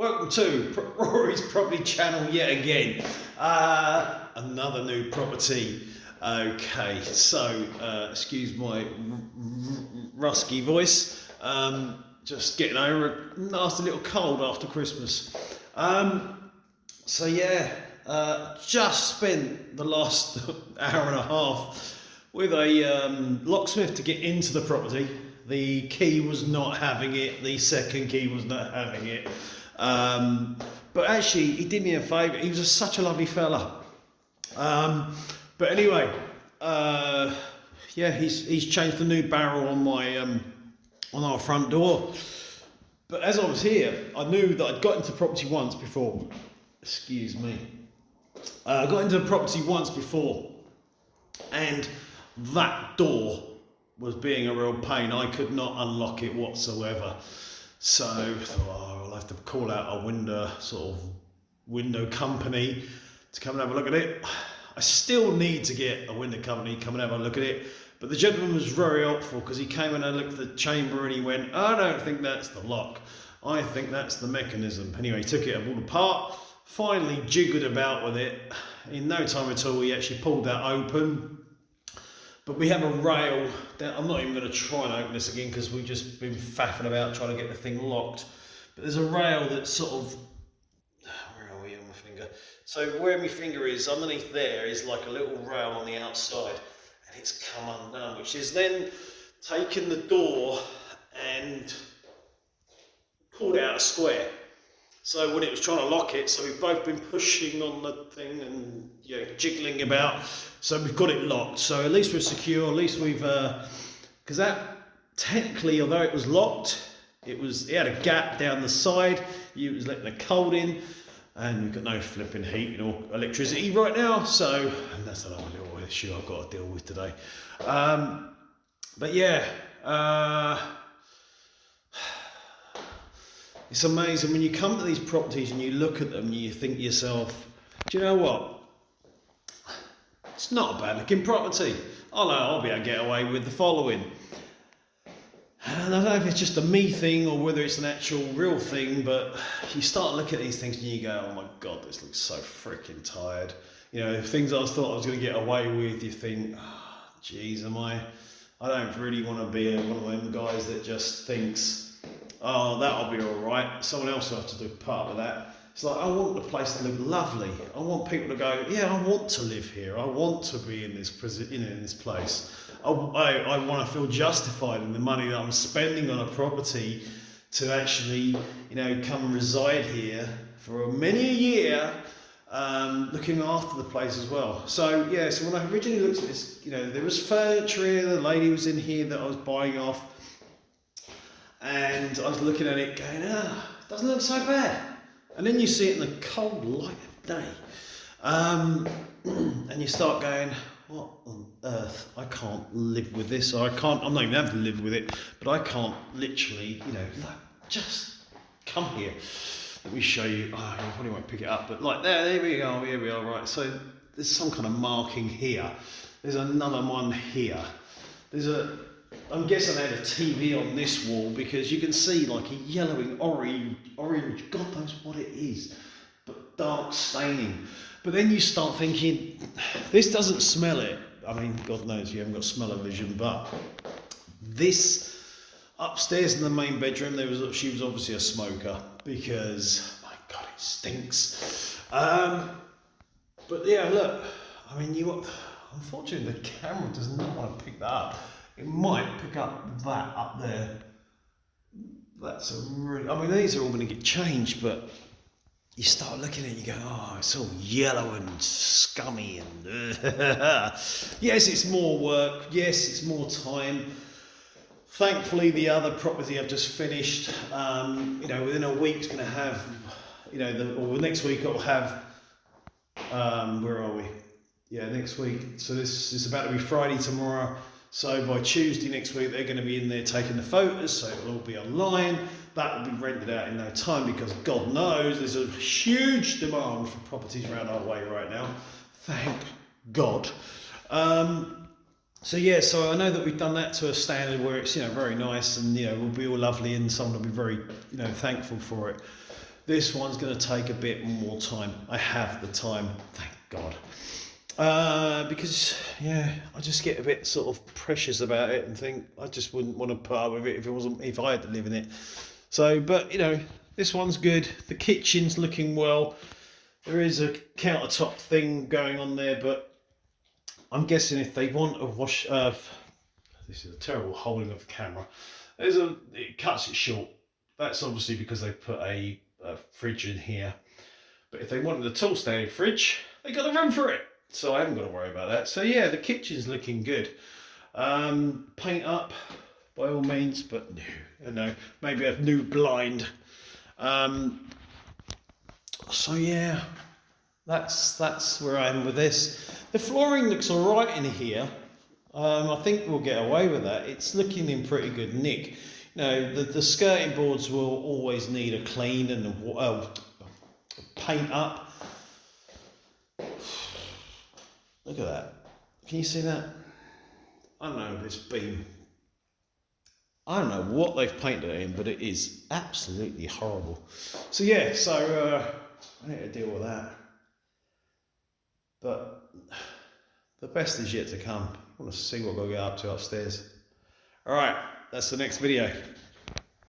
Welcome to Rory's Property Channel yet again. Another new property. Okay, so excuse my rusky voice. Just getting over a nasty little cold after Christmas. So yeah, just spent the last hour and a half with a locksmith to get into the property. The key was not having it. The second key was not having it. But actually, he did me a favour. He was such a lovely fella. But anyway, yeah, he's changed the new barrel on my on our front door. But as I was here, I knew that I'd got into property once before. Excuse me. I got into the property once before, and that door was being a real pain. I could not unlock it whatsoever. So I thought, I'll have to call out a window company to come and have a look at it. I still need to get a window company come and have a look at it. But the gentleman was very helpful because he came and I looked at the chamber and he went, I don't think that's the lock. I think that's the mechanism. Anyway, he took it all apart, finally jiggled about with it. In no time at all, he actually pulled that open. But we have a rail that I'm not even going to try and open this again because we've just been faffing about trying to get the thing locked. But there's a rail that's sort of, where are we on my finger? So where my finger is, underneath there is like a little rail on the outside, and it's come undone, which is then taken the door and pulled out a square. So when it was trying to lock it, so we've both been pushing on the thing and jiggling about. So we've got it locked. So at least we're secure. At least we've, because that technically, although it was locked, it had a gap down the side. It was letting the cold in, and we've got no flipping heat or electricity right now. So and that's another little issue I've got to deal with today. But yeah. It's amazing when you come to these properties and you look at them and you think to yourself, do you know what? It's not a bad looking property. I'll be able to get away with the following. And I don't know if it's just a me thing or whether it's an actual real thing, but you start looking at these things and you go, oh my God, this looks so freaking tired. Things I thought I was going to get away with, you think, geez, I don't really want to be one of them guys that just thinks, oh, that'll be all right. Someone else will have to do part of that. It's like, I want the place to look lovely. I want people to go, yeah, I want to live here. I want to be in this place. I want to feel justified in the money that I'm spending on a property to actually, come and reside here for many a year, looking after the place as well. So yeah, so when I originally looked at this, there was furniture here. The lady was in here that I was buying off. And I was looking at it going, it doesn't look so bad. And then you see it in the cold light of day. And you start going, what on earth? I can't live with this. Or I'm not even having to live with it, but I can't literally, just come here. Let me show you. Oh, you probably won't pick it up, but like there we go, here we are, right. So there's some kind of marking here. There's another one here. I'm guessing they had a TV on this wall because you can see like a yellowing orange, God knows what it is, but dark staining. But then you start thinking, this doesn't smell it. I mean, God knows you haven't got smell-o-vision, but this upstairs in the main bedroom, she was obviously a smoker because, my God, it stinks. But yeah, look, I mean, unfortunately the camera does not want to pick that up. It might pick up that up there. That's these are all going to get changed, but you start looking at it and you go, oh, it's all yellow and scummy and yes, it's more work. Yes, it's more time. Thankfully, the other property I've just finished, within a week's going to have, or next week it'll have, where are we? Yeah, next week. So this is about to be Friday tomorrow. So by Tuesday next week, they're going to be in there taking the photos, so it'll all be online. That will be rented out in no time because God knows there's a huge demand for properties around our way right now. Thank God. So yeah, so I know that we've done that to a standard where it's very nice and will be all lovely and someone will be very thankful for it. This one's going to take a bit more time. I have the time, thank God. Because yeah, I just get a bit sort of precious about it and think I just wouldn't want to put up with it if I had to live in it. So, but you know, this one's good. The kitchen's looking well. There is a countertop thing going on there, but I'm guessing if they want a wash, this is a terrible holding of the camera. It cuts it short. That's obviously because they put a fridge in here. But if they wanted a tall standing fridge, they got the room for it. So I haven't got to worry about that. So yeah, the kitchen's looking good. Paint up by all means, but no, maybe a new blind. So yeah, that's where I am with this. The flooring looks all right in here. I think we'll get away with that. It's looking in pretty good nick. You know, the skirting boards will always need a clean and a paint up. Look at that. Can you see that? I don't know this beam. I don't know what they've painted it in, but it is absolutely horrible. So yeah, I need to deal with that. But the best is yet to come. I want to see what we'll get up to upstairs. All right, that's the next video.